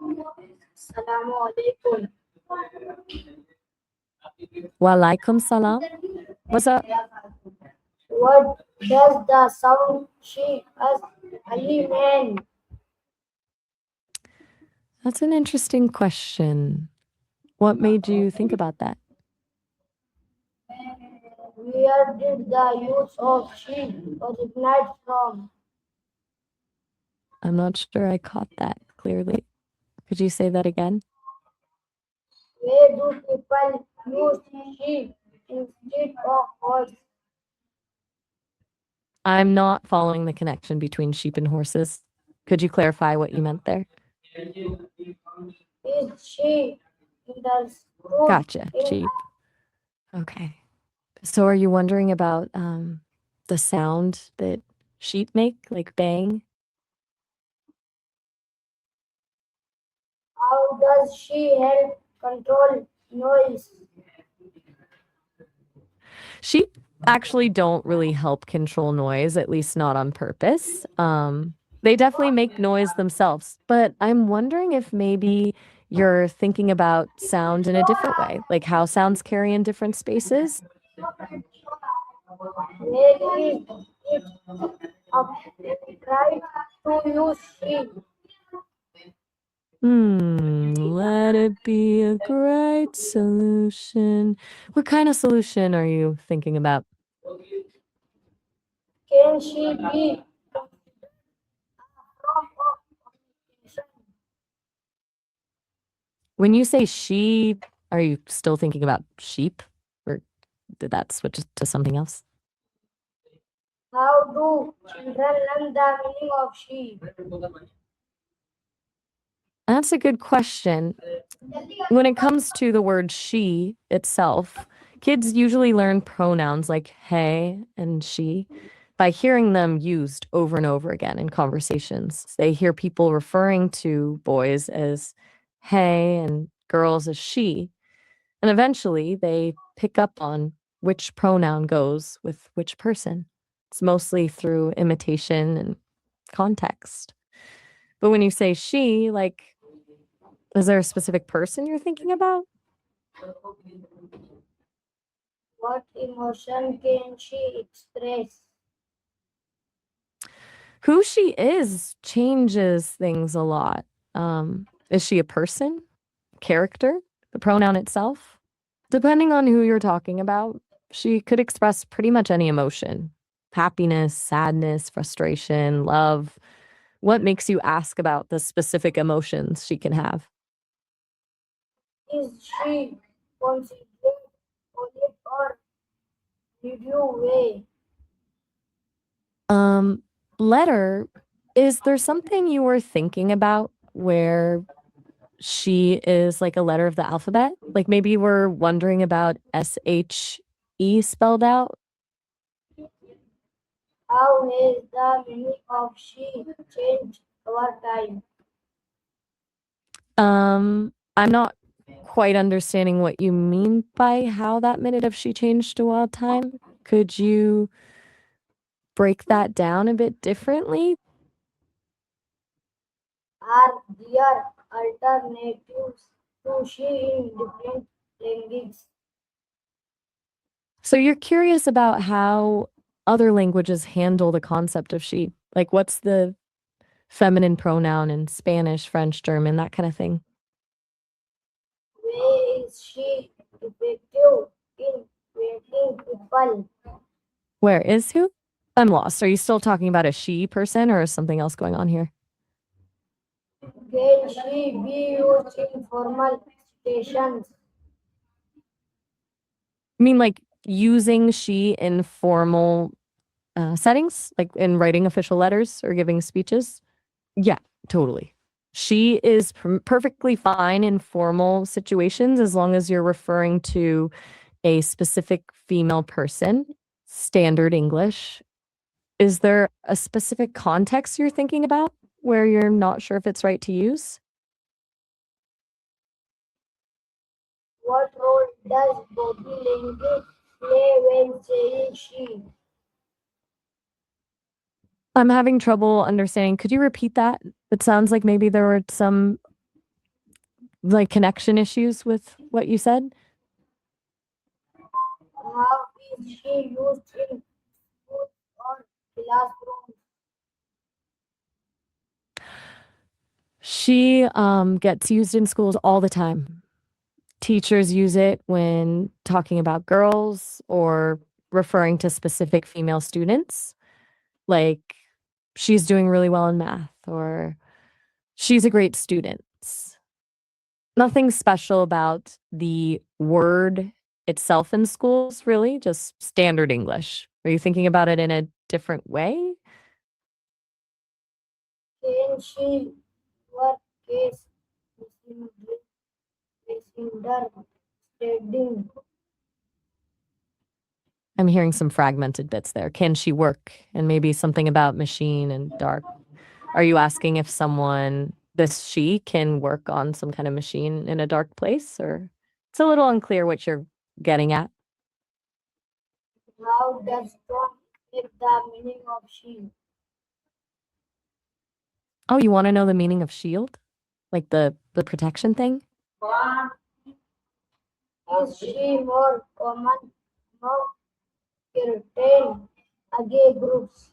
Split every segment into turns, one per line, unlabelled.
Assalamu alaikum.
Walaikum salam. What's up?
What does the sound she as Ali mean?
That's an interesting question. What made you think about that?
Where did the use of she originate from?
I'm not sure I caught that clearly. Could you say that again?
Where do people use she instead of horse?
I'm not following the connection between sheep and horses. Could you clarify what you meant there?
Is she understood
Gotcha,
in
sheep. Okay. So are you wondering about the sound that sheep make, like bang?
how does she help control noise?
Sheep actually don't really help control noise, at least not on purpose. They definitely make noise themselves, but I'm wondering if maybe you're thinking about sound in a different way, like how sounds carry in different spaces.
Maybe it's upright to use she.
Let it be a great solution. What kind of solution are you thinking about?
Can she be from communication?
When you say she, are you still thinking about sheep, or did that switch to something else?
How do children learn the meaning of she?
That's a good question. When it comes to the word she itself, kids usually learn pronouns like hey and she by hearing them used over and over again in conversations. They hear people referring to boys as hey and girls as she, and eventually they pick up on which pronoun goes with which person. It's mostly through imitation and context. But when you say she, like, is there a specific person you're thinking about?
What emotion can she express?
Who she is changes things a lot. Is she a person, character, the pronoun itself? Depending on who you're talking about, she could express pretty much any emotion: happiness, sadness, frustration, love. What makes you ask about the specific emotions she can have?
Is she considered polite or did you way?
Um, Letter, is there something you were thinking about where she is like a letter of the alphabet? Like maybe you were wondering about SHE spelled out?
How has the meaning of she changed over time?
I'm not quite understanding what you mean by how that minute of she changed to wild time. Could you break that down a bit differently?
Are there alternatives to she in different languages?
So you're curious about how other languages handle the concept of she. Like what's the feminine pronoun in Spanish, French, German, that kind of thing?
Where is she effective in making people?
Where is who? I'm lost. Are you still talking about a she person or is something else going on here?
Can she be used in formal situations?
I mean, like using she in formal settings, like in writing official letters or giving speeches? Yeah, totally. She is perfectly fine in formal situations as long as you're referring to a specific female person, standard English. Is there a specific context you're thinking about where you're not sure if it's right to use?
What role does body language play when saying she?
I'm having trouble understanding. Could you repeat that? It sounds like maybe there were some Like connection issues with what you said?
How is she used in schools or classrooms?
She gets used in schools all the time. Teachers use it when talking about girls or referring to specific female students, like she's doing really well in math or she's a great student. Nothing special about the word itself in schools, really, just standard English. Are you thinking about it in a different way?
Can she work case messenger messenger studying?
I'm hearing some fragmented bits there. Can she work? And maybe something about machine and dark. Are you asking if this she can work on some kind of machine in a dark place? Or it's a little unclear what you're getting at.
How does Tom make the meaning of she?
Oh, you want to know the meaning of shield? Like the protection thing?
Is she more common among certain gay groups?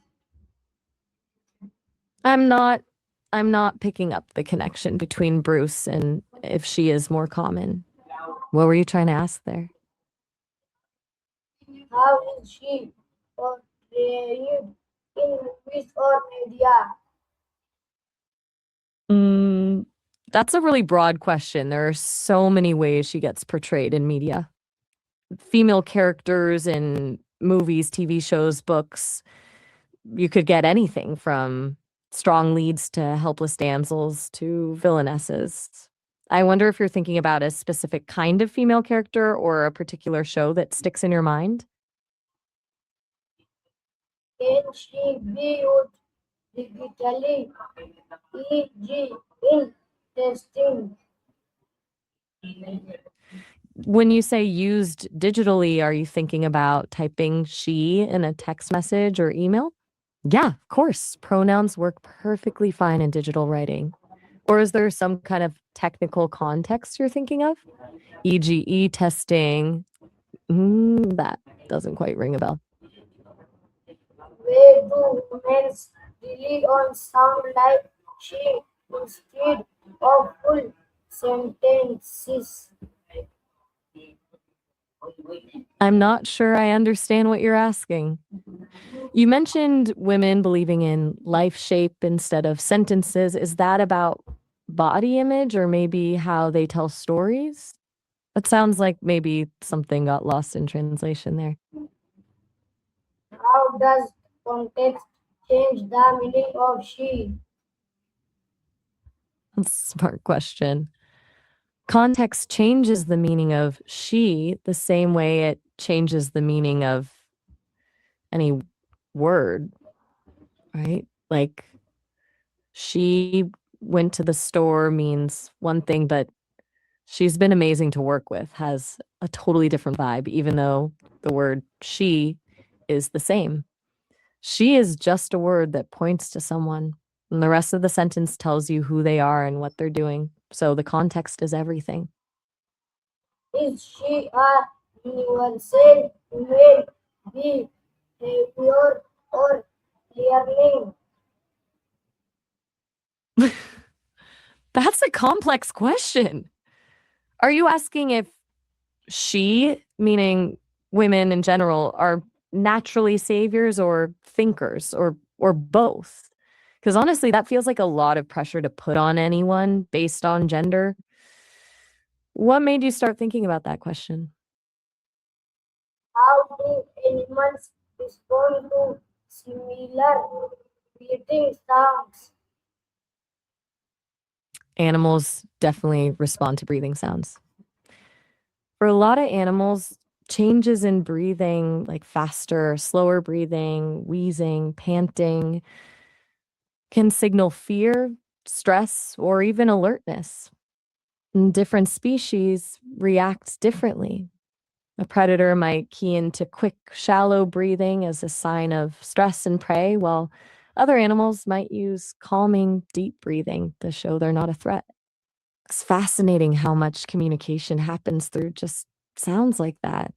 I'm not I'm not picking up the connection between Bruce and if she is more common. What were you trying to ask there?
How is she portrayed in movies or media?
Mm, that's a really broad question. There are so many ways she gets portrayed in media. Female characters in movies, TV shows, books. You could get anything from strong leads to helpless damsels to villainesses. I wonder if you're thinking about a specific kind of female character or a particular show that sticks in your mind.
Can she be used digitally, e.g. in testing?
When you say used digitally, are you thinking about typing she in a text message or email? Yeah, of course. Pronouns work perfectly fine in digital writing. Or is there some kind of technical context you're thinking of? E.g., testing. That doesn't quite ring a bell.
Where do humans really on sound like she instead of full sentences?
I'm not sure I understand what you're asking. You mentioned women believing in life shape instead of sentences. Is that about body image or maybe how they tell stories? It sounds like maybe something got lost in translation there.
How does context change the meaning of she?
That's a smart question. Context changes the meaning of she the same way it changes the meaning of any word, right? Like she went to the store means one thing, but she's been amazing to work with has a totally different vibe, even though the word she is the same. She is just a word that points to someone, and the rest of the sentence tells you who they are and what they're doing. So the context is everything.
Is she a universal female behavior or learning?
That's a complex question. Are you asking if she, meaning women in general, are naturally saviors or thinkers or both? Because honestly, that feels like a lot of pressure to put on anyone based on gender. What made you start thinking about that question?
How do animals respond to similar breathing sounds?
Animals definitely respond to breathing sounds. For a lot of animals, changes in breathing, like faster, slower breathing, wheezing, panting, can signal fear, stress, or even alertness. And different species react differently. A predator might key into quick, shallow breathing as a sign of stress and prey, while other animals might use calming, deep breathing to show they're not a threat. It's fascinating how much communication happens through just sounds like that.